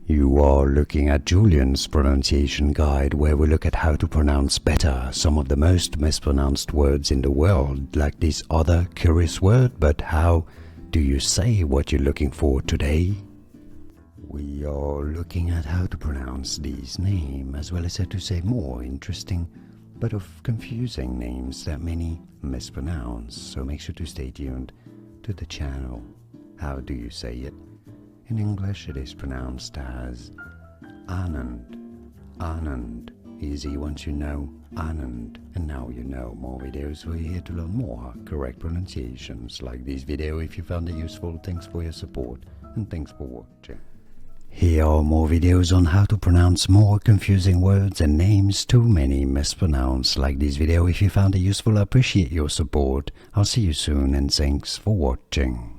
You are looking at Julian's pronunciation guide, where we look at how to pronounce better some of the most mispronounced words in the world, like this other curious word. But how do you say what you're looking for today? We are looking at how to pronounce these names, as well as how to say more interesting but of confusing names that many mispronounce. So make sure to stay tuned to the channel. How do you say it? In English, it is pronounced as Anand. Anand. Easy once you know Anand. And now you know. More videos for you here to learn more correct pronunciations. Like this video if you found it useful. Thanks for your support and thanks for watching. Here are more videos on how to pronounce more confusing words and names too many mispronounced. Like this video if you found it useful. I appreciate your support. I'll see you soon and thanks for watching.